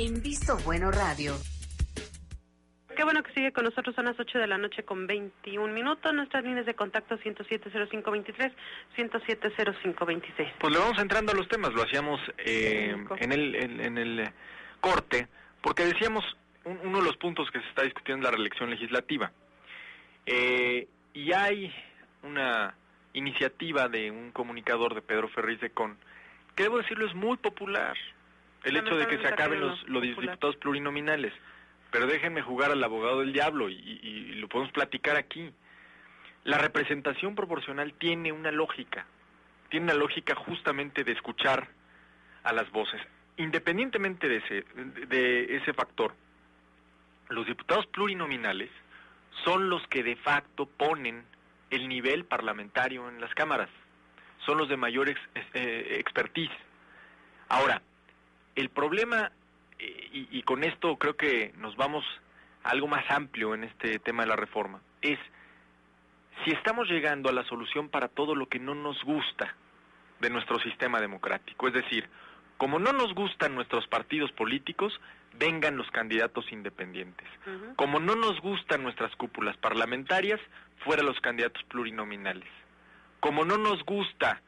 En Visto Bueno Radio. Qué bueno que sigue con nosotros, son las 8 de la noche con 21 minutos. Nuestras líneas de contacto 107-0523, 107-0526. Pues le vamos entrando a los temas, lo hacíamos en el corte, porque decíamos, uno de los puntos que se está discutiendo es la reelección legislativa. Y hay una iniciativa de un comunicador de Pedro Ferriz de Con, que debo decirlo es muy popular, el hecho de que se acaben los diputados plurinominales. Pero déjenme jugar al abogado del diablo y lo podemos platicar aquí. La representación proporcional tiene una lógica justamente de escuchar a las voces. Independientemente de ese factor, los diputados plurinominales son los que de facto ponen el nivel parlamentario en las cámaras, son los de mayor expertise. Ahora, el problema, y con esto creo que nos vamos a algo más amplio en este tema de la reforma, es si estamos llegando a la solución para todo lo que no nos gusta de nuestro sistema democrático. Es decir, como no nos gustan nuestros partidos políticos, vengan los candidatos independientes. Uh-huh. Como no nos gustan nuestras cúpulas parlamentarias, fuera los candidatos plurinominales. Como no nos gusta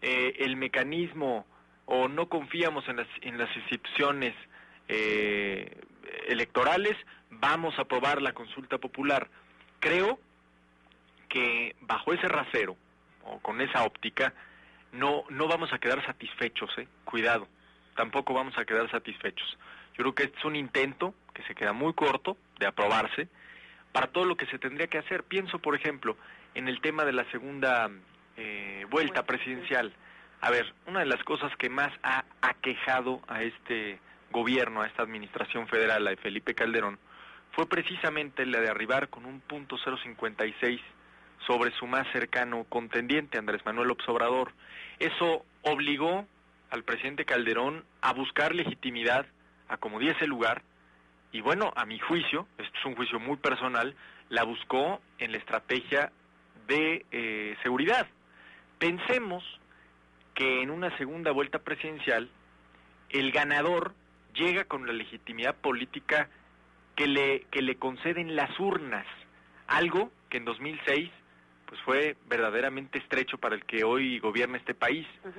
el mecanismo o no confiamos en las instituciones electorales, vamos a aprobar la consulta popular. Creo que bajo ese rasero o con esa óptica no vamos a quedar satisfechos, cuidado, tampoco vamos a quedar satisfechos. Yo creo que este es un intento que se queda muy corto de aprobarse para todo lo que se tendría que hacer. Pienso, por ejemplo, en el tema de la segunda vuelta presidencial. A ver, una de las cosas que más ha aquejado a este gobierno, a esta administración federal, la de Felipe Calderón, fue precisamente la de arribar con un .056 sobre su más cercano contendiente, Andrés Manuel López Obrador. Eso obligó al presidente Calderón a buscar legitimidad a como diese lugar, y bueno, a mi juicio, esto es un juicio muy personal, la buscó en la estrategia de seguridad. Pensemos que en una segunda vuelta presidencial, el ganador llega con la legitimidad política que le conceden las urnas, algo que en 2006 pues fue verdaderamente estrecho para el que hoy gobierna este país. Uh-huh.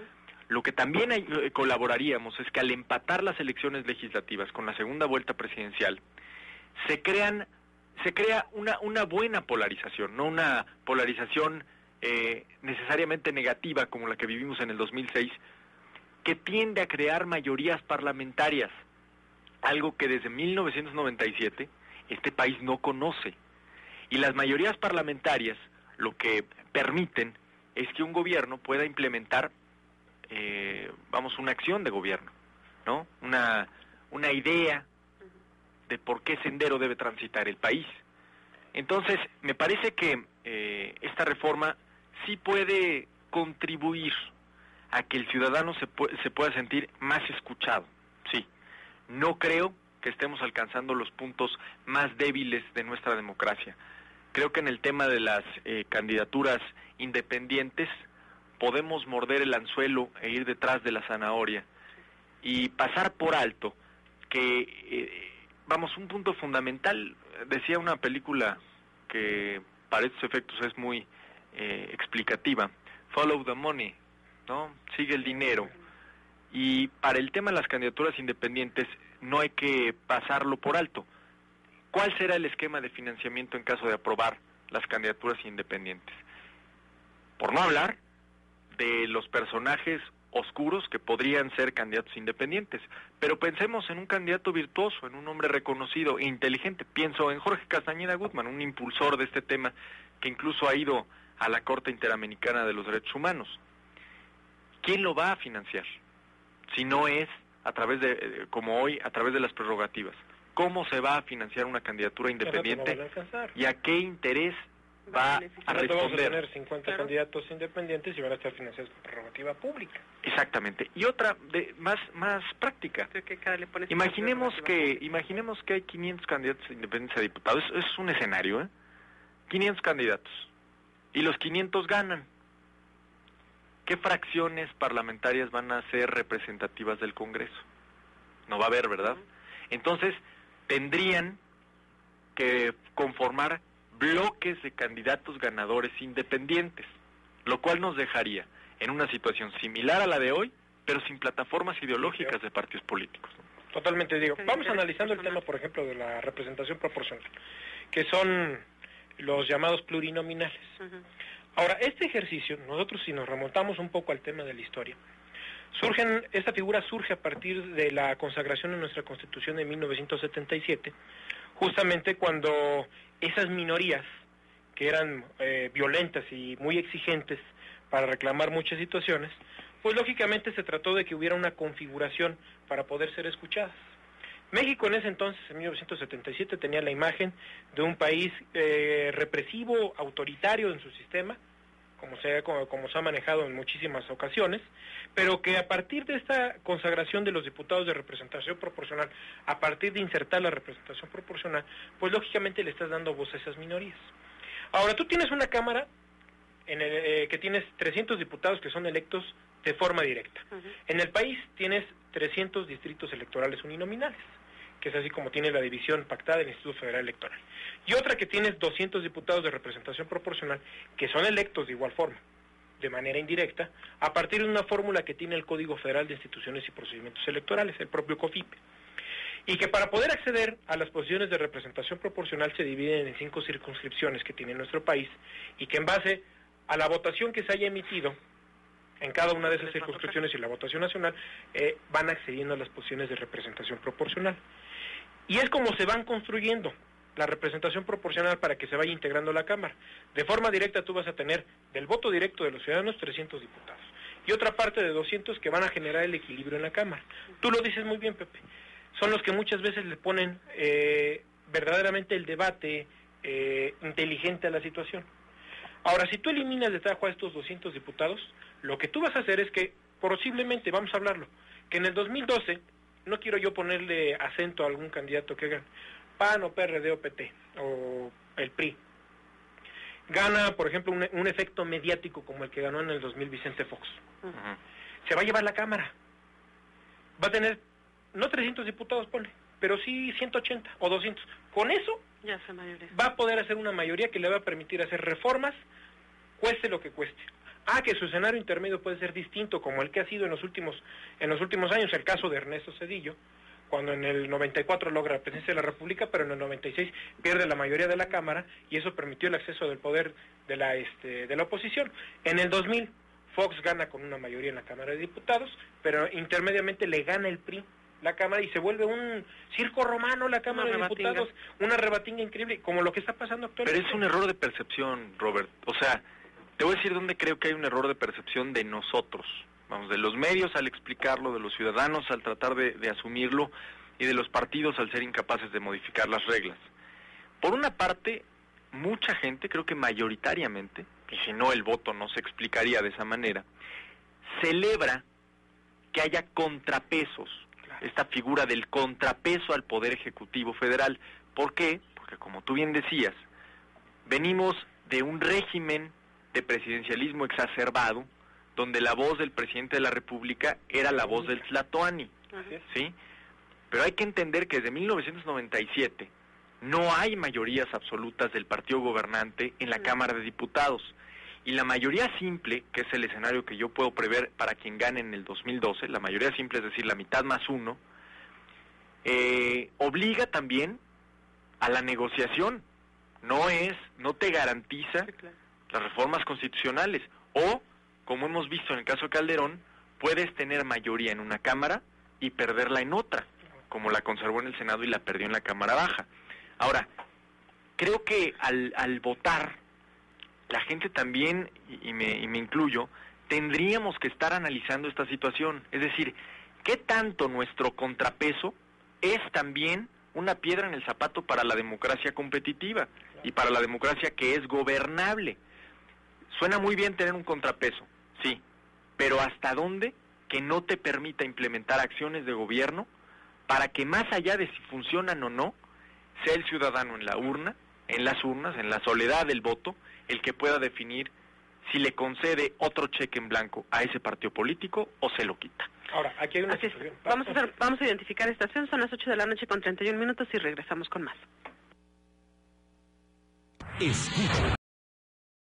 Lo que también colaboraríamos es que al empatar las elecciones legislativas con la segunda vuelta presidencial, se crea una buena polarización, no una polarización necesariamente negativa como la que vivimos en el 2006, que tiende a crear mayorías parlamentarias, algo que desde 1997 este país no conoce. Y las mayorías parlamentarias lo que permiten es que un gobierno pueda implementar una acción de gobierno, ¿no? Una idea de por qué sendero debe transitar el país. Entonces, me parece que esta reforma sí puede contribuir a que el ciudadano se pueda sentir más escuchado, sí. No creo que estemos alcanzando los puntos más débiles de nuestra democracia. Creo que en el tema de las candidaturas independientes podemos morder el anzuelo e ir detrás de la zanahoria y pasar por alto que, un punto fundamental, decía una película que para estos efectos es muy explicativa, Follow the Money, ¿no? Sigue el dinero. Y para el tema de las candidaturas independientes no hay que pasarlo por alto. ¿Cuál será el esquema de financiamiento en caso de aprobar las candidaturas independientes? Por no hablar de los personajes oscuros que podrían ser candidatos independientes. Pero pensemos en un candidato virtuoso, en un hombre reconocido e inteligente. Pienso en Jorge Castañeda Guzmán, un impulsor de este tema que incluso ha ido a la Corte Interamericana de los Derechos Humanos. ¿Quién lo va a financiar? Si no es a través de, como hoy, a través de las prerrogativas. ¿Cómo se va a financiar una candidatura independiente? ¿Y a qué interés va a responder? Vamos a tener 50 candidatos independientes y van a estar financiados por prerrogativa pública. Exactamente. Y otra más práctica. Imaginemos que hay 500 candidatos independientes a diputados. Eso es un escenario, 500 candidatos. Y los 500 ganan. ¿Qué fracciones parlamentarias van a ser representativas del Congreso? No va a haber, ¿verdad? Entonces, tendrían que conformar bloques de candidatos ganadores independientes, lo cual nos dejaría en una situación similar a la de hoy, pero sin plataformas ideológicas de partidos políticos. Totalmente, digo. Vamos analizando el tema, por ejemplo, de la representación proporcional, que son los llamados plurinominales. Ahora, este ejercicio, nosotros si nos remontamos un poco al tema de la historia, esta figura surge a partir de la consagración de nuestra Constitución de 1977, justamente cuando esas minorías, que eran violentas y muy exigentes para reclamar muchas situaciones, pues lógicamente se trató de que hubiera una configuración para poder ser escuchadas. México en ese entonces, en 1977, tenía la imagen de un país represivo, autoritario en su sistema, como se ha manejado en muchísimas ocasiones, pero que a partir de esta consagración de los diputados de representación proporcional, a partir de insertar la representación proporcional, pues lógicamente le estás dando voz a esas minorías. Ahora, tú tienes una Cámara que tienes 300 diputados que son electos de forma directa. En el país tienes 300 distritos electorales uninominales, que es así como tiene la división pactada del Instituto Federal Electoral. Y otra que tienes 200 diputados de representación proporcional, que son electos de igual forma, de manera indirecta, a partir de una fórmula que tiene el Código Federal de Instituciones y Procedimientos Electorales, el propio COFIPE. Y que para poder acceder a las posiciones de representación proporcional se dividen en 5 circunscripciones que tiene nuestro país, y que en base a la votación que se haya emitido en cada una de esas circunscripciones y la votación nacional, van accediendo a las posiciones de representación proporcional. Y es como se van construyendo la representación proporcional para que se vaya integrando la Cámara. De forma directa tú vas a tener del voto directo de los ciudadanos 300 diputados y otra parte de 200 que van a generar el equilibrio en la Cámara. Tú lo dices muy bien, Pepe. Son los que muchas veces le ponen verdaderamente el debate inteligente a la situación. Ahora, si tú eliminas de tajo a estos 200 diputados, lo que tú vas a hacer es que, posiblemente, vamos a hablarlo, que en el 2012, no quiero yo ponerle acento a algún candidato que gane, PAN o PRD o PT, o el PRI, gana, por ejemplo, un efecto mediático como el que ganó en el 2000 Vicente Fox. Se va a llevar la Cámara. Va a tener, no 300 diputados, ponle, pero sí 180 o 200. Con eso ya se mayoría. Va a poder hacer una mayoría que le va a permitir hacer reformas, cueste lo que cueste. Que su escenario intermedio puede ser distinto, como el que ha sido en los últimos años, el caso de Ernesto Zedillo, cuando en el 94 logra la presidencia de la República, pero en el 96 pierde la mayoría de la Cámara, y eso permitió el acceso del poder de la oposición. En el 2000, Fox gana con una mayoría en la Cámara de Diputados, pero intermediamente le gana el PRI la Cámara y se vuelve un circo romano la Cámara de Diputados, una rebatinga increíble, como lo que está pasando actualmente. Pero es un error de percepción, Robert. O sea, te voy a decir dónde creo que hay un error de percepción de nosotros. Vamos, de los medios al explicarlo, de los ciudadanos al tratar de asumirlo, y de los partidos al ser incapaces de modificar las reglas. Por una parte, mucha gente, creo que mayoritariamente, y si no el voto no se explicaría de esa manera, celebra que haya contrapesos, esta figura del contrapeso al Poder Ejecutivo Federal. ¿Por qué? Porque como tú bien decías, venimos de un régimen de presidencialismo exacerbado, donde la voz del presidente de la República era la voz del Tlatoani, ¿sí? Pero hay que entender que desde 1997 no hay mayorías absolutas del partido gobernante en la Cámara de Diputados. Y la mayoría simple, que es el escenario que yo puedo prever para quien gane en el 2012, la mayoría simple, es decir, la mitad más uno, obliga también a la negociación. No te garantiza las reformas constitucionales. O, como hemos visto en el caso de Calderón, puedes tener mayoría en una Cámara y perderla en otra, como la conservó en el Senado y la perdió en la Cámara Baja. Ahora, creo que al votar, la gente también, y me incluyo, tendríamos que estar analizando esta situación. Es decir, ¿qué tanto nuestro contrapeso es también una piedra en el zapato para la democracia competitiva y para la democracia que es gobernable? Suena muy bien tener un contrapeso, sí, pero ¿hasta dónde que no te permita implementar acciones de gobierno para que más allá de si funcionan o no, sea el ciudadano en la urna, en las urnas, en la soledad del voto, el que pueda definir si le concede otro cheque en blanco a ese partido político o se lo quita. Ahora, aquí hay una situación. Vamos a identificar estación, son las 8 de la noche con 31 minutos y regresamos con más. Escucha.